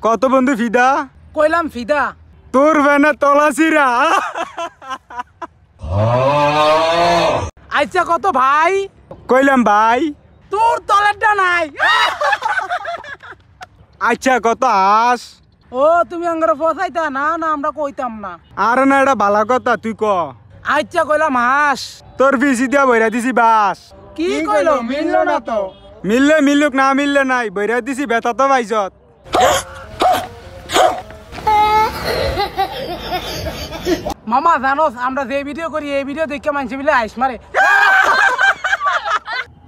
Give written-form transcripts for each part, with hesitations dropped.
কত বন্ধু ফিদা? কইলাম ফিদা। তোর ভ্যানে তলাসিরা। আচ্ছা কত ভাই? কইলাম ভাই। তোর তলেরটা নাই। আচ্ছা কত হাঁস? ও তুমি আঙ্গারে ফসাইতা না না আমরা কইতাম না। আরে না এটা ভালো কথা তুই ক। আচ্ছা কইলাম হাঁস। তোর পিসি দিয়া বইরা দিছি বাস। কি কইলো মিললো না তো? মিললে মিলুক না মিললে নাই বইরা দিছি বেতা তো পাইছত। মামা জানোস আমরা যে ভিডিও করি এই ভিডিও দেখে মানুষ মিলে আইস মারে।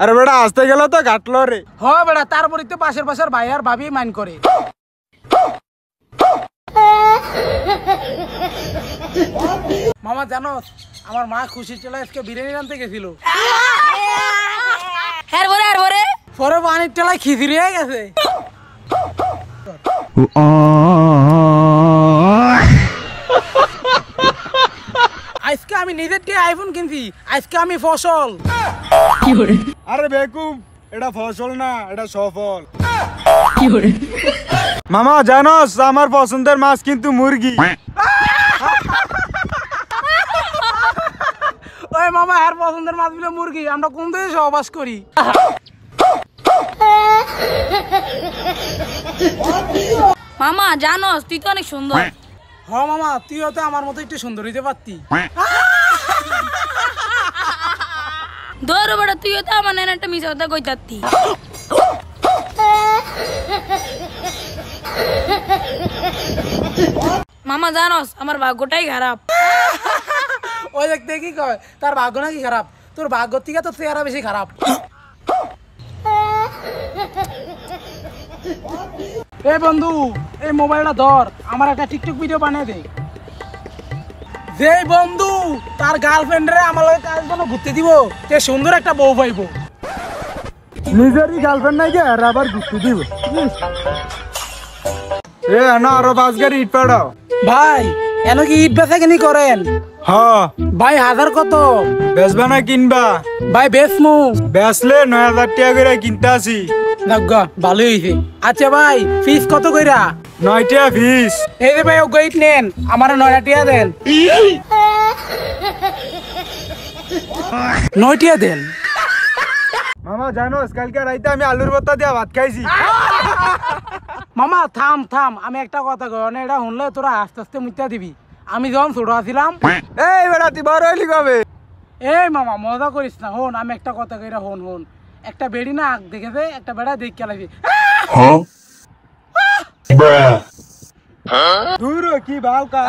আরে বেটা আসতে গেল তো ঘাটলো রে। হ বেটা তারপরে তো পাশের পাশের ভাই আর ভাবি মাইন করে। মামা জানোস আমার মা খুশি চলে আজকে বিরিয়ানি আনতে গেছিল। পরে পানির টেলায় খিচুড়ি হয়ে গেছে। আজকে আমি নিজের দিয়ে আইফোন কিনছি। আজকে আমি ফসল। আরে বেকুব এটা ফসল না এটা সফল। মামা জানোস আমার পছন্দের মাছ কিন্তু মুরগি। ওই মামা আর পছন্দের মাছ গুলো মুরগি। আমরা কোন দেশে সহবাস করি? মামা জানোস তুই তো অনেক সুন্দর। হ মামা তুইও তো আমার মতো একটু সুন্দর হইতে পারতি। ধরো বেটা তুইও তো আমার নেন একটা মিশা কথা কইতাতি। মামা জানোস আমার ভাগ্যটাই খারাপ। ওই দেখতে কি কয় তার ভাগ্য নাকি খারাপ? তোর ভাগ্য থেকে তোর চেহারা বেশি খারাপ। এ বন্ধু এই মোবাইলটা ধর আমার একটা টিকটক ভিডিও বানিয়ে দে। যে বন্ধু তার গার্লফ্রেন্ডরে আমার লগে কাজ জন্য ঘুরতে দিব সে সুন্দর একটা বউ পাইবো। নিজেরই গার্লফ্রেন্ড নাই যে আর আবার ঘুরতে দিব। এ না আরো 5 গাড়ি ইট পাড়াও। ভাই এন কি ইট বেচা কিনি করেন? হ্যাঁ ভাই হাজার কত? বেচবা না কিনবা? ভাই বেচমু। বেচলে 9000 টাকা করে কিনতে আসি। লাগা ভালোই হইছে। আচ্ছা ভাই ফিস কত কইরা? 9 টাকা ফিস। এই যে ভাই ওই ইট নেন আমার 9 টাকা দেন। 9 টাকা দেন। মামা জানোস কালকে রাইতে আমি আলুর ভর্তা দিয়া ভাত খাইছি। মামা থাম থাম আমি একটা কথা কই না এটা শুনলে তোরা আস্তে আস্তে মুইতা দিবি। আমি যখন ছোট আছিলাম। এই বেটা তুই বড় হইলি কবে? এই মামা মজা করিস না। হন আমি একটা কথা কইরা হন হন। একটা বেড়ি না আগ দেখেছে একটা বেড়া দেখ খেলাইছে। দূর কি ভাও কা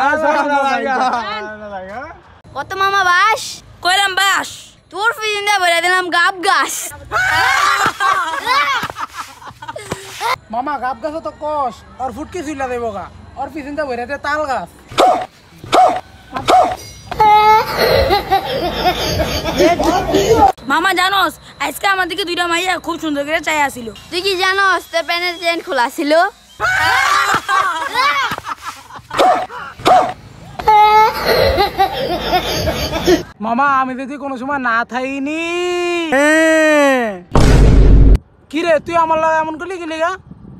কত মামা বাস? কইলাম বাস। তোর ফিজিন্দা বলে দিলাম গাব গাছ। মামা গাব গাছ তো কষ আর ফুটকে চুইলা দেবো গা আর পিছনটা ভরে দে তাল গাছ। মামা জানোস আজকে আমার দিকে দুইটা মাইয়া খুব সুন্দর করে চাই আসিল। তুই কি জানোস তোর প্যান্টের চেন খোলা ছিল? মামা আমি যদি কোনো সময় না থাইনি। কি রে তুই আমার লগে এমন করলি গেলি গা?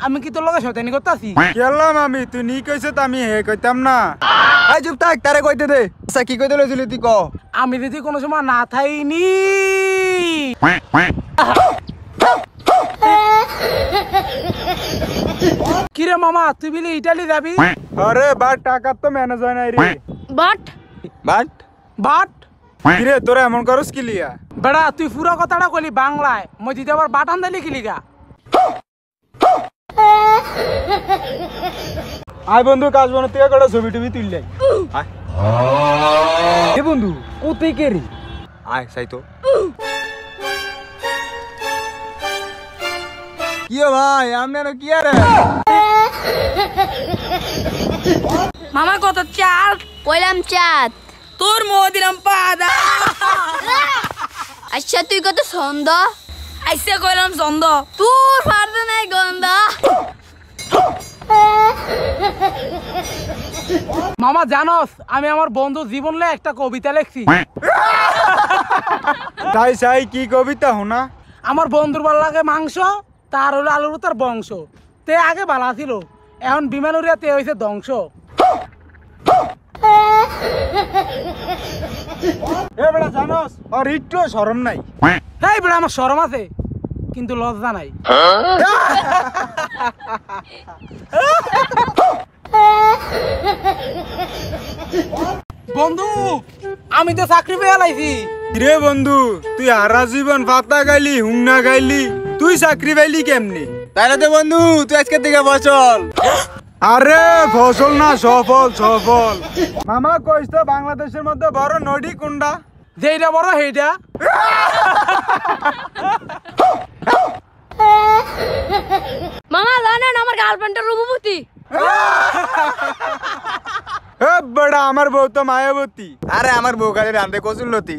আমি কি তোর লগে শয়তানি করতাছি? কেলাম আমি তুই নি কইছ তো আমি হে কইতাম না। এই চুপ থাক তারে কইতে দে। আচ্ছা কি কইতে লইছিলি তুই ক? আমি যদি কোনো সময় না থাইনি। কি রে মামা তুই বলি ইটালি যাবি? আরে বাট টাকা তো ম্যানেজ হয় নাই রে। বাট বাট বাট কি রে তোরা এমন করস কি লিয়া? বেড়া তুই পুরো কথাটা কইলি বাংলায় মই দিতে আবার বাটান দিলি কি লিগা? আয় বন্ধু কাজ বন থেকে কটা ছবি টবি তুললাই। আয় এ বন্ধু কোথায় কে রে? আয় সাই তো। কি ভাই আপনার কি আরে? মামা কত চাল? কইলাম চাঁদ। তোর মোহ দিলাম পাদা। আচ্ছা তুই কত ছন্দ? আইসে কইলাম চন্দ। তোর ফার্দ নাই গন্ধ। মামা জানোস আমি আমার বন্ধু জীবনে একটা কবিতা লিখছি। তাই সাই কি কবিতা হোনা? আমার বন্ধুর ভালো লাগে মাংস তার হলো আলুর তার বংশ তে আগে ভালো ছিল এখন বিমান উড়িয়া তে হয়েছে ধ্বংস। এ বেটা জানোস আর একটু শরম নাই। এই বেড়া আমার শরম আছে কিন্তু লজ্জা নাই। বন্ধু আমি তো চাকরি পেয়ে লাইছি। রে বন্ধু তুই হারা জীবন পাতা গাইলি হুংনা গাইলি তুই চাকরি পাইলি কেমনি? তাহলে তো বন্ধু তুই আজকের থেকে বচল। আরে ফসল না সফল সফল। মামা কইস তো বাংলাদেশের মধ্যে বড় নদী কোনটা? যেইটা বড় সেইটা। মামা জানেন আমার গার্লফ্রেন্ডের রূপবতী। এ বড়া আমার বউ তো মায়াবতী। আরে আমার বউ খালি রান্ধে কচুরলতি।